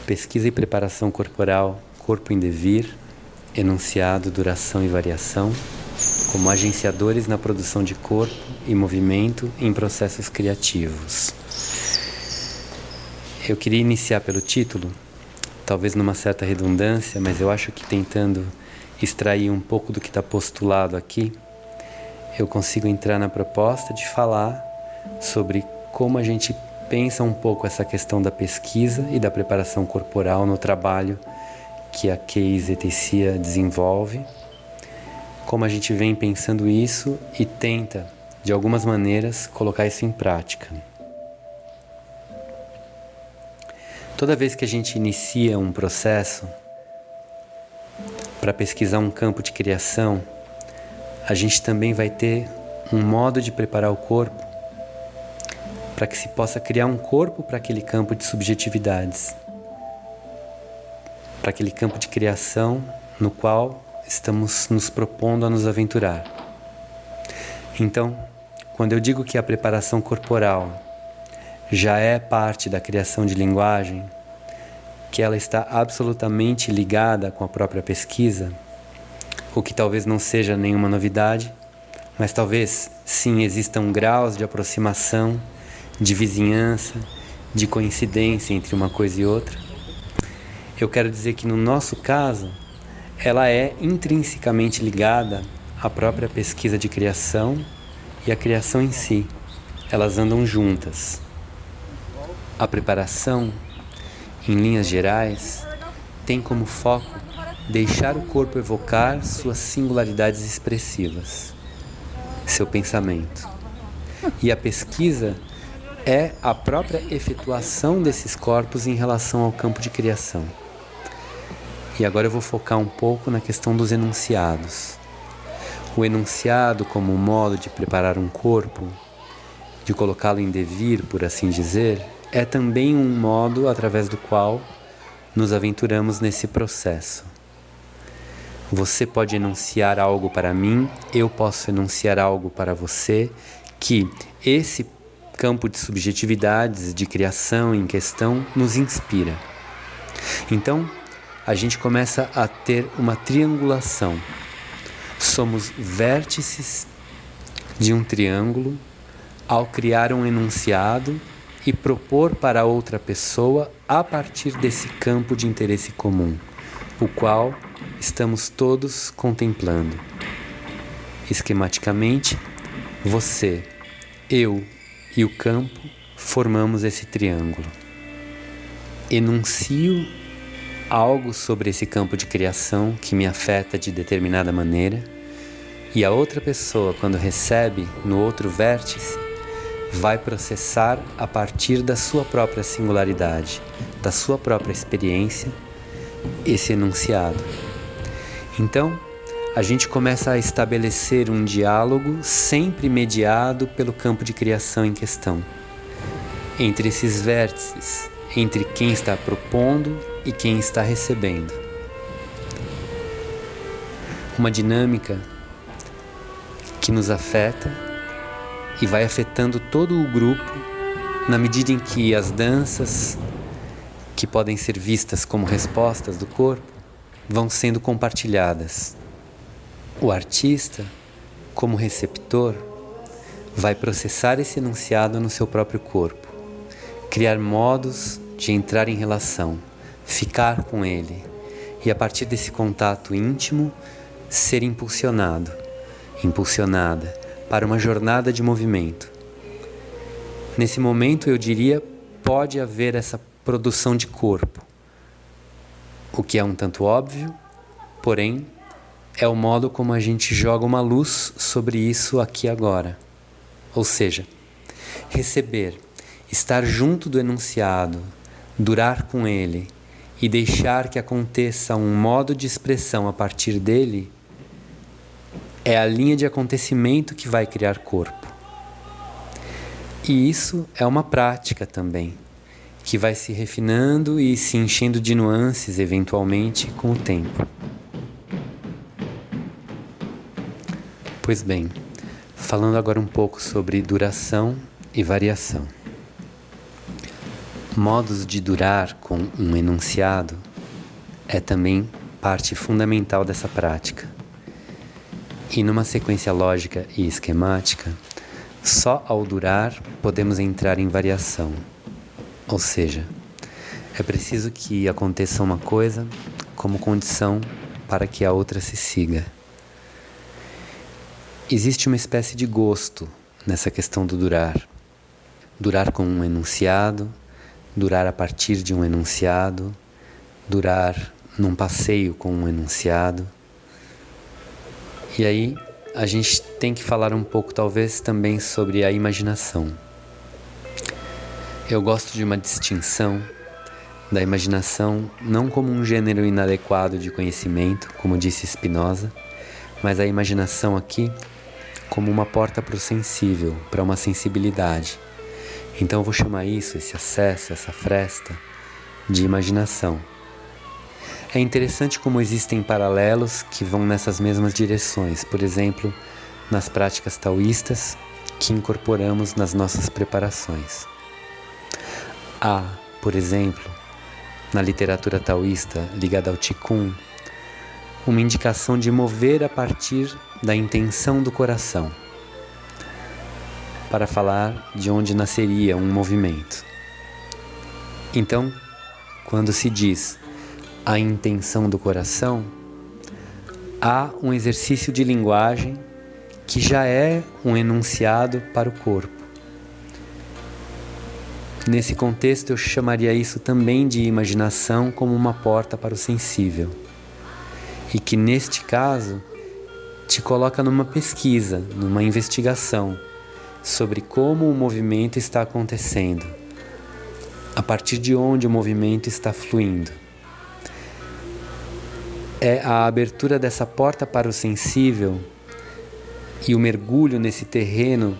Pesquisa e preparação corporal, corpo em devir, enunciado, duração e variação, como agenciadores na produção de corpo e movimento em processos criativos. Eu queria iniciar pelo título, talvez numa certa redundância, mas eu acho que tentando extrair um pouco do que está postulado aqui, eu consigo entrar na proposta de falar sobre como a gente pensa um pouco essa questão da pesquisa e da preparação corporal no trabalho que a Case Etecia desenvolve, como a gente vem pensando isso e tenta, de algumas maneiras, colocar isso em prática. Toda vez que a gente inicia um processo para pesquisar um campo de criação, a gente também vai ter um modo de preparar o corpo para que se possa criar um corpo para aquele campo de subjetividades, para aquele campo de criação no qual estamos nos propondo a nos aventurar. Então, quando eu digo que a preparação corporal já é parte da criação de linguagem, que ela está absolutamente ligada com a própria pesquisa, o que talvez não seja nenhuma novidade, mas talvez sim existam graus de aproximação, de vizinhança, de coincidência entre uma coisa e outra. Eu quero dizer que no nosso caso, ela é intrinsecamente ligada à própria pesquisa de criação e à criação em si. Elas andam juntas. A preparação, em linhas gerais, tem como foco deixar o corpo evocar suas singularidades expressivas, seu pensamento. E a pesquisa é a própria efetuação desses corpos em relação ao campo de criação. E agora eu vou focar um pouco na questão dos enunciados. O enunciado como modo de preparar um corpo, de colocá-lo em devir, por assim dizer, é também um modo através do qual nos aventuramos nesse processo. Você pode enunciar algo para mim, eu posso enunciar algo para você, que esse campo de subjetividades, de criação em questão, nos inspira. Então, a gente começa a ter uma triangulação. Somos vértices de um triângulo ao criar um enunciado e propor para outra pessoa a partir desse campo de interesse comum, o qual estamos todos contemplando. Esquematicamente, você, eu e o campo formamos esse triângulo. Enuncio algo sobre esse campo de criação que me afeta de determinada maneira, e a outra pessoa, quando recebe no outro vértice, vai processar a partir da sua própria singularidade, da sua própria experiência, esse enunciado. Então, a gente começa a estabelecer um diálogo sempre mediado pelo campo de criação em questão, entre esses vértices, entre quem está propondo e quem está recebendo. Uma dinâmica que nos afeta e vai afetando todo o grupo na medida em que as danças, que podem ser vistas como respostas do corpo, vão sendo compartilhadas. O artista, como receptor, vai processar esse enunciado no seu próprio corpo, criar modos de entrar em relação, ficar com ele e, a partir desse contato íntimo, ser impulsionada para uma jornada de movimento. Nesse momento, eu diria, pode haver essa produção de corpo, o que é um tanto óbvio, porém, é o modo como a gente joga uma luz sobre isso aqui agora. Ou seja, receber, estar junto do enunciado, durar com ele e deixar que aconteça um modo de expressão a partir dele é a linha de acontecimento que vai criar corpo. E isso é uma prática também, que vai se refinando e se enchendo de nuances, eventualmente, com o tempo. Pois bem, falando agora um pouco sobre duração e variação. Modos de durar com um enunciado é também parte fundamental dessa prática. E numa sequência lógica e esquemática, só ao durar podemos entrar em variação. Ou seja, é preciso que aconteça uma coisa como condição para que a outra se siga. Existe uma espécie de gosto nessa questão do durar. Durar com um enunciado, durar a partir de um enunciado, durar num passeio com um enunciado. E aí a gente tem que falar um pouco, talvez, também sobre a imaginação. Eu gosto de uma distinção da imaginação não como um gênero inadequado de conhecimento, como disse Spinoza, mas a imaginação aqui como uma porta para o sensível, para uma sensibilidade. Então eu vou chamar isso, esse acesso, essa fresta, de imaginação. É interessante como existem paralelos que vão nessas mesmas direções, por exemplo, nas práticas taoístas que incorporamos nas nossas preparações. Há, por exemplo, na literatura taoísta ligada ao Qigong, uma indicação de mover a partir da intenção do coração, para falar de onde nasceria um movimento. Então, quando se diz a intenção do coração, há um exercício de linguagem que já é um enunciado para o corpo. Nesse contexto, eu chamaria isso também de imaginação como uma porta para o sensível. E que, neste caso, te coloca numa pesquisa, numa investigação sobre como o movimento está acontecendo, a partir de onde o movimento está fluindo. É a abertura dessa porta para o sensível e o mergulho nesse terreno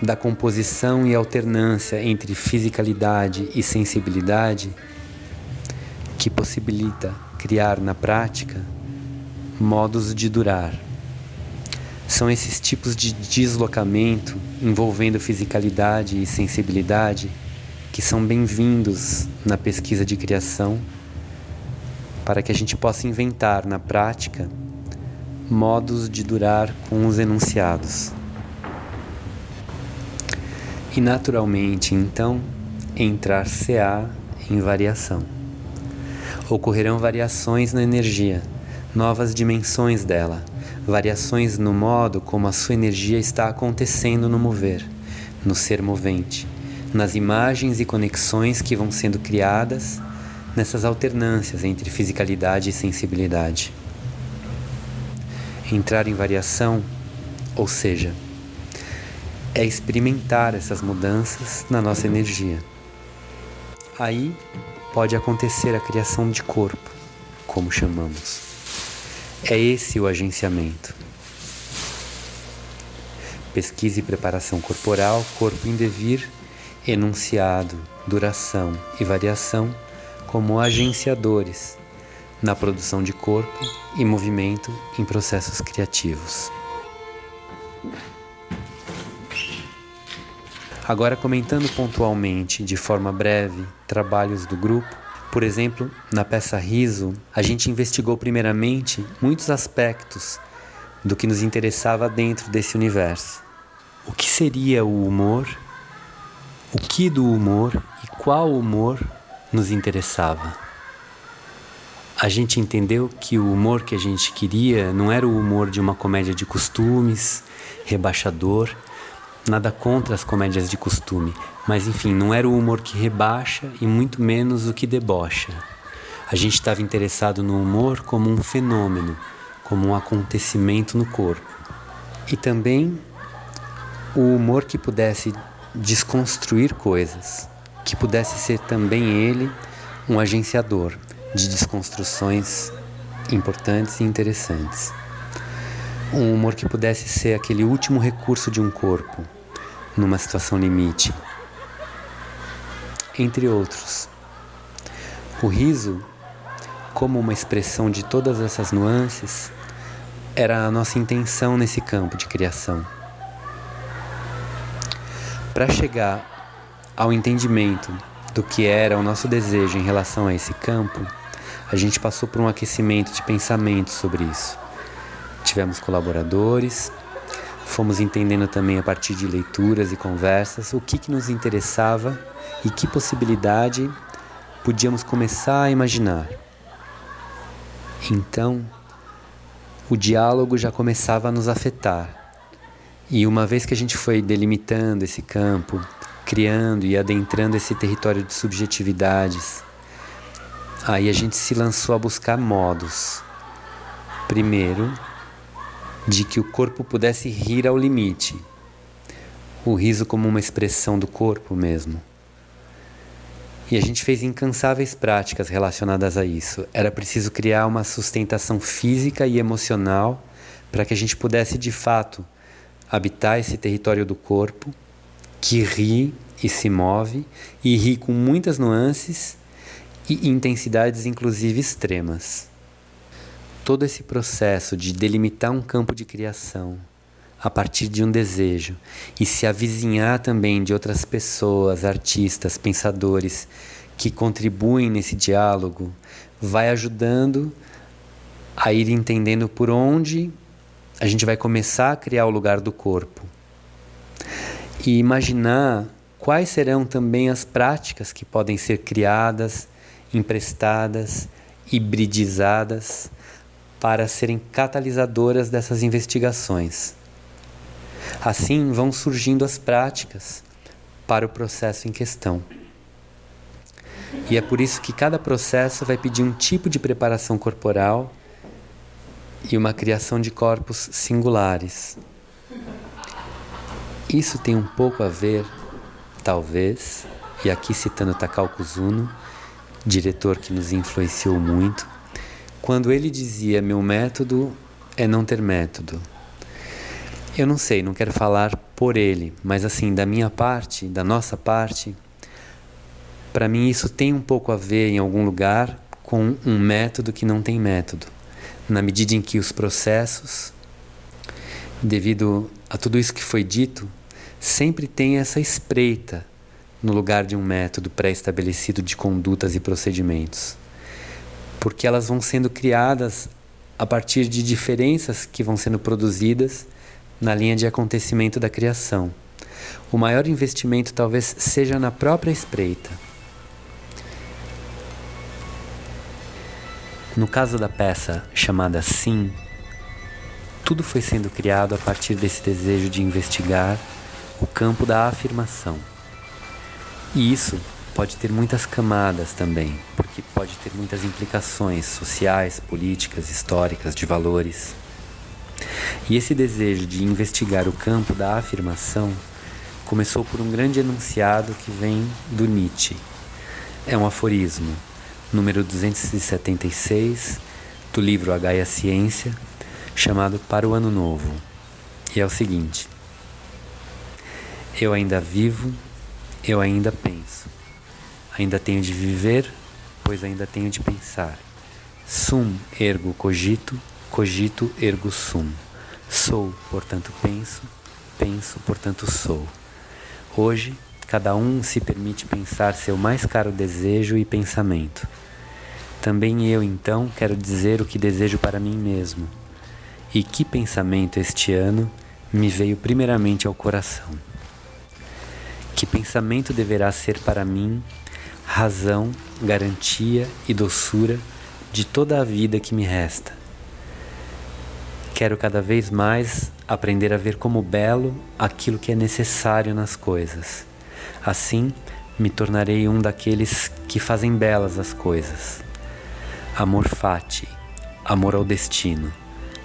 da composição e alternância entre fisicalidade e sensibilidade que possibilita criar na prática modos de durar. São esses tipos de deslocamento envolvendo fisicalidade e sensibilidade que são bem-vindos na pesquisa de criação, para que a gente possa inventar na prática modos de durar com os enunciados. E naturalmente, então, entrar-se-á em variação. Ocorrerão variações na energia, novas dimensões dela, variações no modo como a sua energia está acontecendo no mover, no ser movente, nas imagens e conexões que vão sendo criadas nessas alternâncias entre fisicalidade e sensibilidade. Entrar em variação, ou seja, é experimentar essas mudanças na nossa energia. Aí pode acontecer a criação de corpo, como chamamos. É esse o agenciamento. Pesquisa e preparação corporal, corpo em devir, enunciado, duração e variação como agenciadores na produção de corpo e movimento em processos criativos. Agora, comentando pontualmente, de forma breve, trabalhos do grupo, por exemplo, na peça Riso, a gente investigou primeiramente muitos aspectos do que nos interessava dentro desse universo. O que seria o humor? O que do humor e qual humor nos interessava? A gente entendeu que o humor que a gente queria não era o humor de uma comédia de costumes, rebaixador, nada contra as comédias de costume, mas enfim, não era o humor que rebaixa e muito menos o que debocha. A gente estava interessado no humor como um fenômeno, como um acontecimento no corpo. E também o humor que pudesse desconstruir coisas, que pudesse ser também ele um agenciador de desconstruções importantes e interessantes. Um humor que pudesse ser aquele último recurso de um corpo numa situação limite, entre outros. O riso, como uma expressão de todas essas nuances, era a nossa intenção nesse campo de criação. Para chegar ao entendimento do que era o nosso desejo em relação a esse campo, a gente passou por um aquecimento de pensamento sobre isso. Tivemos colaboradores, fomos entendendo também a partir de leituras e conversas o que nos interessava e que possibilidade podíamos começar a imaginar. Então, o diálogo já começava a nos afetar. E uma vez que a gente foi delimitando esse campo, criando e adentrando esse território de subjetividades, aí a gente se lançou a buscar modos. Primeiro, de que o corpo pudesse rir ao limite. O riso como uma expressão do corpo mesmo. E a gente fez incansáveis práticas relacionadas a isso. Era preciso criar uma sustentação física e emocional para que a gente pudesse, de fato, habitar esse território do corpo, que ri e se move, e ri com muitas nuances e intensidades, inclusive extremas. Todo esse processo de delimitar um campo de criação a partir de um desejo e se avizinhar também de outras pessoas, artistas, pensadores que contribuem nesse diálogo, vai ajudando a ir entendendo por onde a gente vai começar a criar o lugar do corpo e imaginar quais serão também as práticas que podem ser criadas, emprestadas, hibridizadas para serem catalisadoras dessas investigações. Assim vão surgindo as práticas para o processo em questão. E é por isso que cada processo vai pedir um tipo de preparação corporal e uma criação de corpos singulares. Isso tem um pouco a ver, talvez, e aqui citando Takao Kuzuno, diretor que nos influenciou muito, quando ele dizia: meu método é não ter método. Eu não sei, não quero falar por ele, mas assim, da minha parte, da nossa parte, para mim isso tem um pouco a ver em algum lugar com um método que não tem método. Na medida em que os processos, devido a tudo isso que foi dito, sempre tem essa espreita no lugar de um método pré-estabelecido de condutas e procedimentos. Porque elas vão sendo criadas a partir de diferenças que vão sendo produzidas na linha de acontecimento da criação. O maior investimento talvez seja na própria espreita. No caso da peça chamada Sim, tudo foi sendo criado a partir desse desejo de investigar o campo da afirmação. E isso pode ter muitas camadas também, porque pode ter muitas implicações sociais, políticas, históricas, de valores. E esse desejo de investigar o campo da afirmação começou por um grande enunciado que vem do Nietzsche. É um aforismo, número 276, do livro A Gaia Ciência, chamado Para o Ano Novo. E é o seguinte: eu ainda vivo, eu ainda penso. Ainda tenho de viver, pois ainda tenho de pensar. Sum ergo cogito, cogito ergo sum. Sou, portanto penso, penso, portanto sou. Hoje, cada um se permite pensar seu mais caro desejo e pensamento. Também eu, então, quero dizer o que desejo para mim mesmo. E que pensamento este ano me veio primeiramente ao coração? Que pensamento deverá ser para mim razão, garantia e doçura de toda a vida que me resta? Quero cada vez mais aprender a ver como belo aquilo que é necessário nas coisas. Assim, me tornarei um daqueles que fazem belas as coisas. Amor fati, amor ao destino.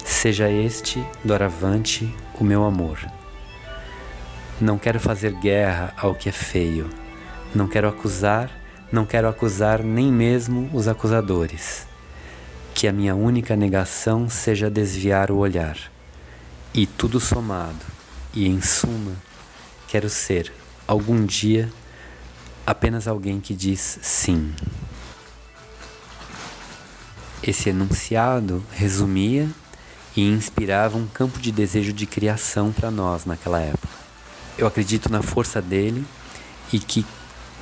Seja este, doravante, o meu amor. Não quero fazer guerra ao que é feio. Não quero acusar nem mesmo os acusadores. Que a minha única negação seja desviar o olhar. E tudo somado, e em suma, quero ser, algum dia, apenas alguém que diz sim. Esse enunciado resumia e inspirava um campo de desejo de criação para nós naquela época. Eu acredito na força dele e que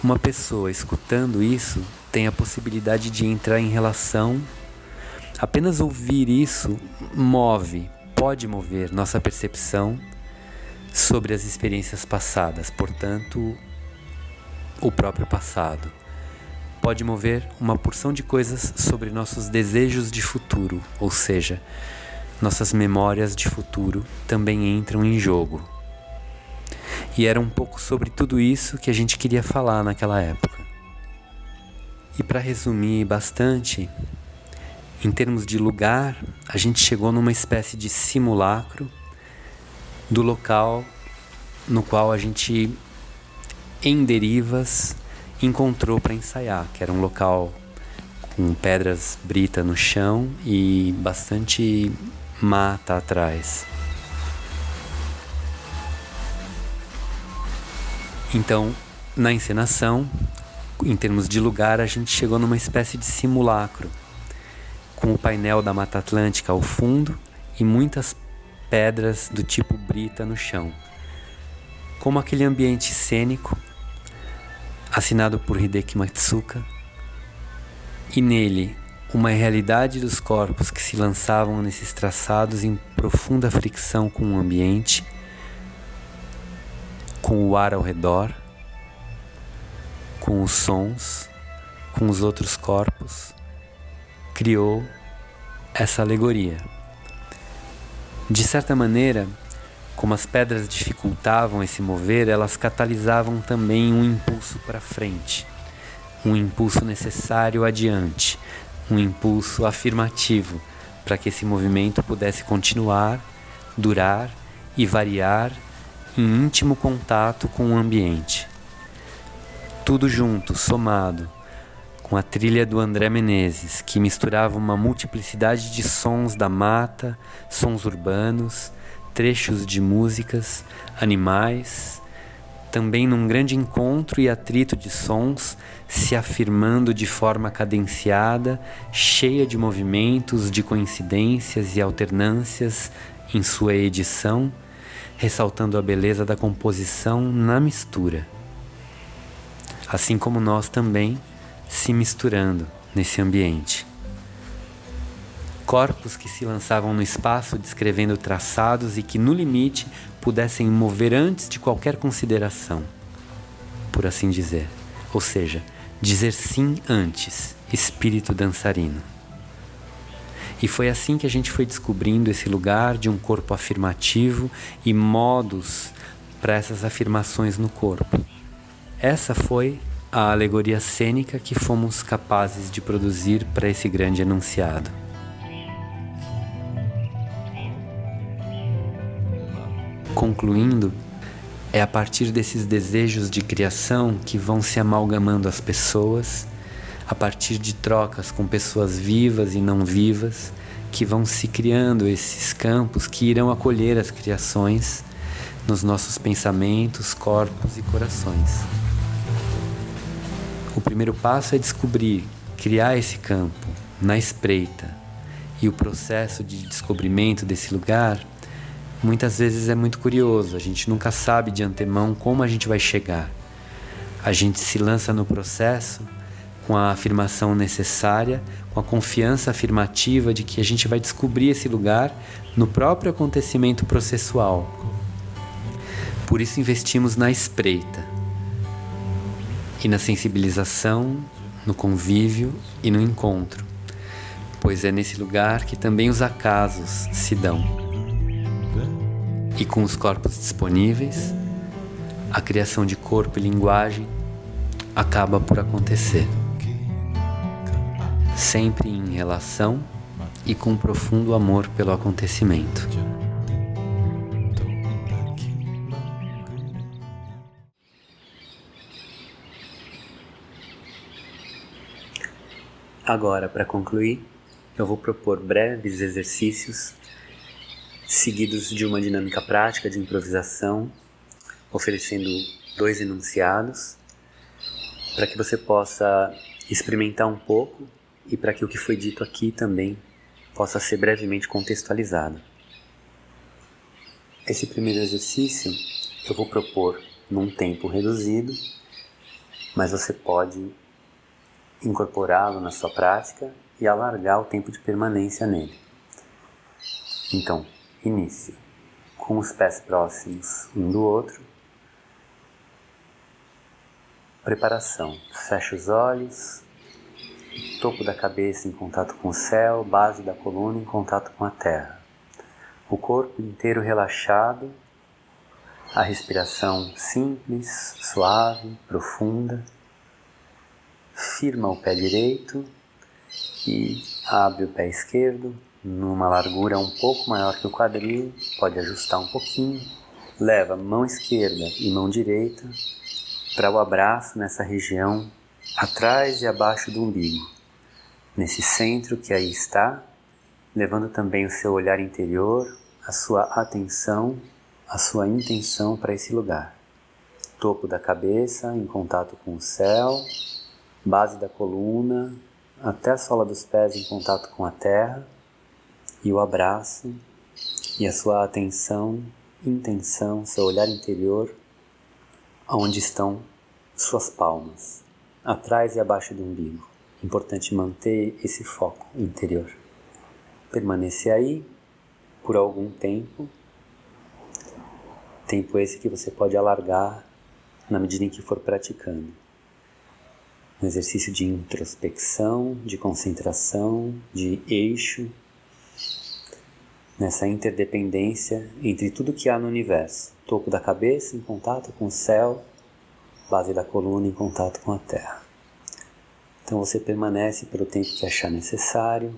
uma pessoa escutando isso tem a possibilidade de entrar em relação. Apenas ouvir isso pode mover nossa percepção sobre as experiências passadas, portanto, o próprio passado. Pode mover uma porção de coisas sobre nossos desejos de futuro, ou seja, nossas memórias de futuro também entram em jogo. E era um pouco sobre tudo isso que a gente queria falar naquela época. E para resumir bastante, em termos de lugar, a gente chegou numa espécie de simulacro do local no qual a gente, em derivas, encontrou para ensaiar, que era um local com pedras brita no chão e bastante mata atrás. Então, na encenação, em termos de lugar, a gente chegou numa espécie de simulacro, com o painel da Mata Atlântica ao fundo e muitas pedras do tipo brita no chão. Como aquele ambiente cênico, assinado por Hideki Matsuka, e nele uma realidade dos corpos que se lançavam nesses traçados em profunda fricção com o ambiente, com o ar ao redor, com os sons, com os outros corpos, criou essa alegoria. De certa maneira, como as pedras dificultavam esse mover, elas catalisavam também um impulso para frente, um impulso necessário adiante, um impulso afirmativo para que esse movimento pudesse continuar, durar e variar em íntimo contato com o ambiente. Tudo junto, somado, com a trilha do André Menezes, que misturava uma multiplicidade de sons da mata, sons urbanos, trechos de músicas, animais, também num grande encontro e atrito de sons, se afirmando de forma cadenciada, cheia de movimentos, de coincidências e alternâncias em sua edição, ressaltando a beleza da composição na mistura. Assim como nós também, se misturando nesse ambiente. Corpos que se lançavam no espaço descrevendo traçados e que no limite pudessem mover antes de qualquer consideração, por assim dizer. Ou seja, dizer sim antes, espírito dançarino. E foi assim que a gente foi descobrindo esse lugar de um corpo afirmativo e modos para essas afirmações no corpo. Essa foi a alegoria cênica que fomos capazes de produzir para esse grande enunciado. Concluindo, é a partir desses desejos de criação que vão se amalgamando as pessoas, a partir de trocas com pessoas vivas e não vivas, que vão se criando esses campos que irão acolher as criações nos nossos pensamentos, corpos e corações. O primeiro passo é descobrir, criar esse campo na espreita. E o processo de descobrimento desse lugar muitas vezes é muito curioso. A gente nunca sabe de antemão como a gente vai chegar. A gente se lança no processo com a afirmação necessária, com a confiança afirmativa de que a gente vai descobrir esse lugar no próprio acontecimento processual. Por isso investimos na espreita e na sensibilização, no convívio e no encontro, pois é nesse lugar que também os acasos se dão. E com os corpos disponíveis, a criação de corpo e linguagem acaba por acontecer. Sempre em relação e com um profundo amor pelo acontecimento. Agora, para concluir, eu vou propor breves exercícios seguidos de uma dinâmica prática de improvisação, oferecendo 2 enunciados, para que você possa experimentar um pouco e para que o que foi dito aqui também possa ser brevemente contextualizado. Esse primeiro exercício eu vou propor num tempo reduzido, mas você pode incorporá-lo na sua prática e alargar o tempo de permanência nele. Então, início com os pés próximos um do outro. Preparação. Fecha os olhos, topo da cabeça em contato com o céu, base da coluna em contato com a terra. O corpo inteiro relaxado, a respiração simples, suave, profunda. Firma o pé direito e abre o pé esquerdo numa largura um pouco maior que o quadril, pode ajustar um pouquinho. Leva mão esquerda e mão direita para o abraço nessa região atrás e abaixo do umbigo, nesse centro que aí está, levando também o seu olhar interior, a sua atenção, a sua intenção para esse lugar. Topo da cabeça em contato com o céu, base da coluna, até a sola dos pés em contato com a terra, e o abraço e a sua atenção, intenção, seu olhar interior, onde estão suas palmas, atrás e abaixo do umbigo. Importante manter esse foco interior. Permanecer aí por algum tempo esse que você pode alargar na medida em que for praticando. Um exercício de introspecção, de concentração, de eixo, nessa interdependência entre tudo que há no universo. Topo da cabeça em contato com o céu, base da coluna em contato com a terra. Então você permanece pelo tempo que achar necessário,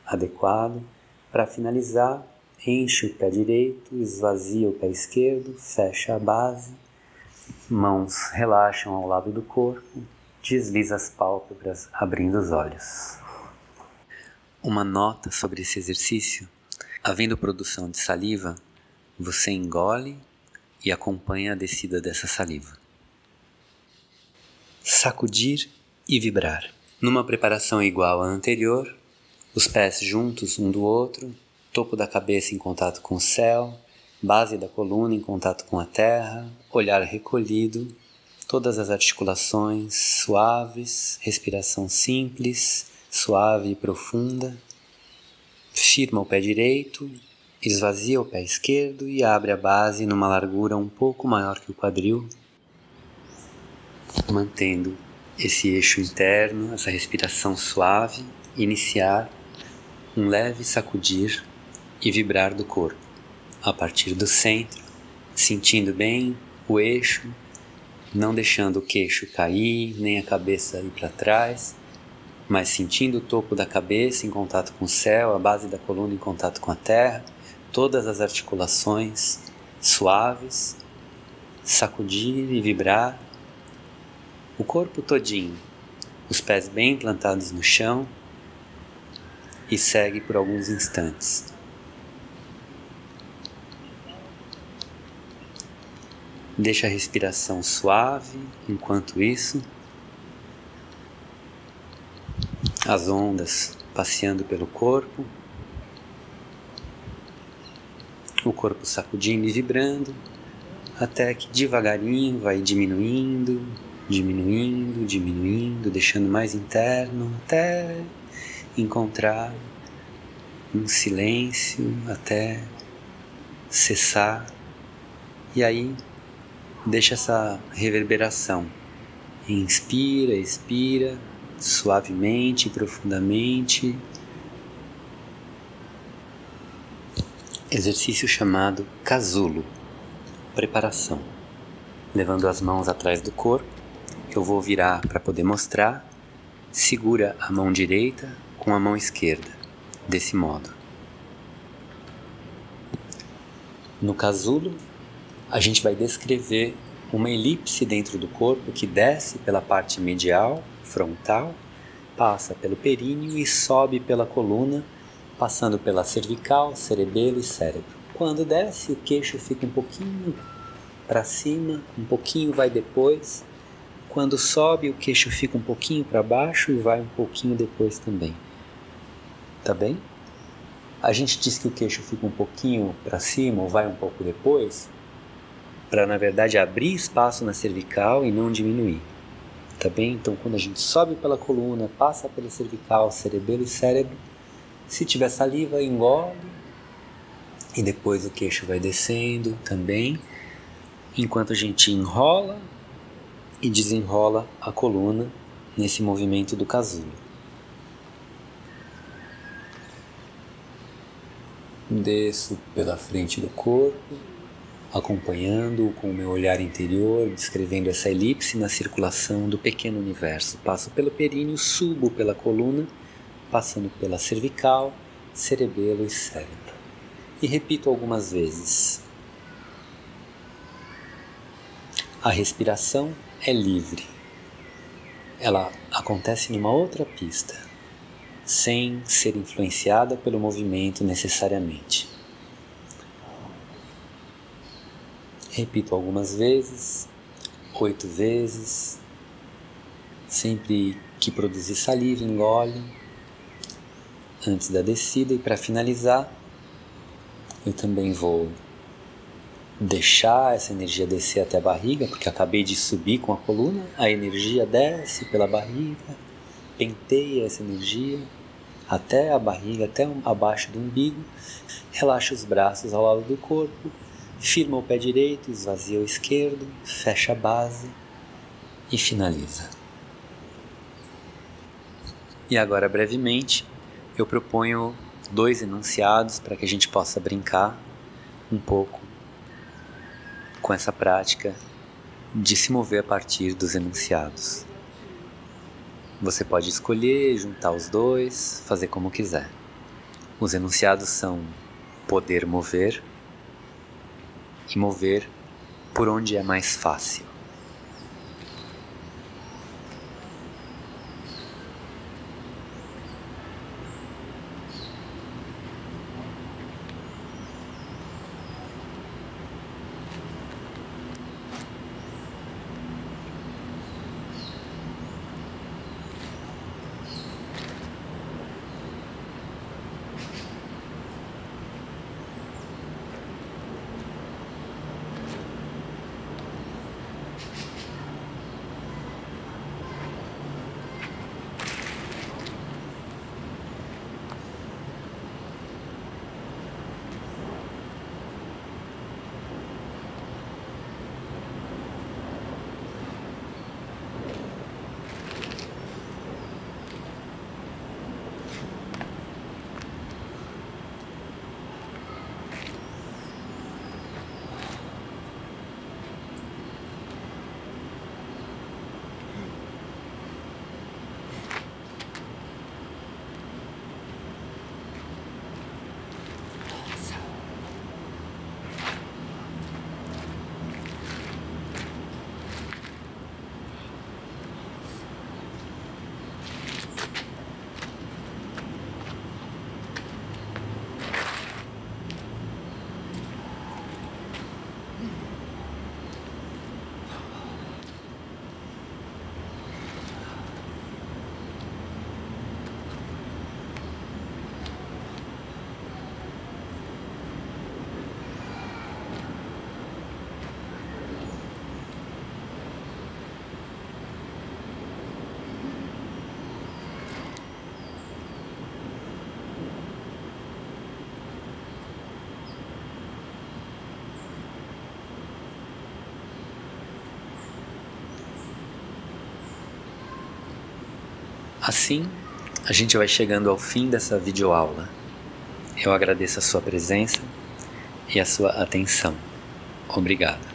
adequado. Para finalizar, enche o pé direito, esvazia o pé esquerdo, fecha a base, mãos relaxam ao lado do corpo, desliza as pálpebras abrindo os olhos. Uma nota sobre esse exercício: havendo produção de saliva, você engole e acompanha a descida dessa saliva. Sacudir e vibrar. Numa preparação igual à anterior, os pés juntos um do outro, topo da cabeça em contato com o céu, base da coluna em contato com a terra, olhar recolhido, todas as articulações suaves, respiração simples, suave e profunda. Firma o pé direito, esvazia o pé esquerdo e abre a base numa largura um pouco maior que o quadril, mantendo esse eixo interno, essa respiração suave. Iniciar um leve sacudir e vibrar do corpo, a partir do centro, sentindo bem o eixo, não deixando o queixo cair, nem a cabeça ir para trás, mas sentindo o topo da cabeça em contato com o céu, a base da coluna em contato com a terra, todas as articulações suaves, sacudir e vibrar, o corpo todinho, os pés bem plantados no chão, e segue por alguns instantes. Deixa a respiração suave enquanto isso, as ondas passeando pelo corpo, o corpo sacudindo e vibrando, até que devagarinho vai diminuindo, deixando mais interno, até encontrar um silêncio, até cessar. E aí deixa essa reverberação. Inspira, expira, suavemente, profundamente. Exercício chamado casulo. Preparação. Levando as mãos atrás do corpo, que eu vou virar para poder mostrar. Segura a mão direita com a mão esquerda, desse modo. No casulo, a gente vai descrever uma elipse dentro do corpo que desce pela parte medial, frontal, passa pelo períneo e sobe pela coluna, passando pela cervical, cerebelo e cérebro. Quando desce, o queixo fica um pouquinho para cima, um pouquinho vai depois. Quando sobe, o queixo fica um pouquinho para baixo e vai um pouquinho depois também. Tá bem? A gente diz que o queixo fica um pouquinho para cima ou vai um pouco depois, para na verdade abrir espaço na cervical e não diminuir. tá bem? Então quando a gente sobe pela coluna, passa pela cervical, cerebelo e cérebro, se tiver saliva, engole, e depois o queixo vai descendo também, enquanto a gente enrola e desenrola a coluna nesse movimento do casulo. Desço pela frente do corpo, acompanhando com o meu olhar interior, descrevendo essa elipse na circulação do pequeno universo. Passo pelo períneo, subo pela coluna, passando pela cervical, cerebelo e cérebro. E repito algumas vezes. A respiração é livre. Ela acontece numa outra pista, sem ser influenciada pelo movimento necessariamente. Repito algumas vezes, 8 vezes. Sempre que produzir saliva, engole. Antes da descida, e para finalizar, eu também vou deixar essa energia descer até a barriga, porque acabei de subir com a coluna, a energia desce pela barriga, penteia essa energia até a barriga, até abaixo do umbigo, relaxa os braços ao lado do corpo, firma o pé direito, esvazia o esquerdo, fecha a base e finaliza. E agora, brevemente, eu proponho 2 enunciados para que a gente possa brincar um pouco com essa prática de se mover a partir dos enunciados. Você pode escolher, juntar os 2, fazer como quiser. Os enunciados são poder mover e mover por onde é mais fácil. Assim, a gente vai chegando ao fim dessa videoaula. Eu agradeço a sua presença e a sua atenção. Obrigado.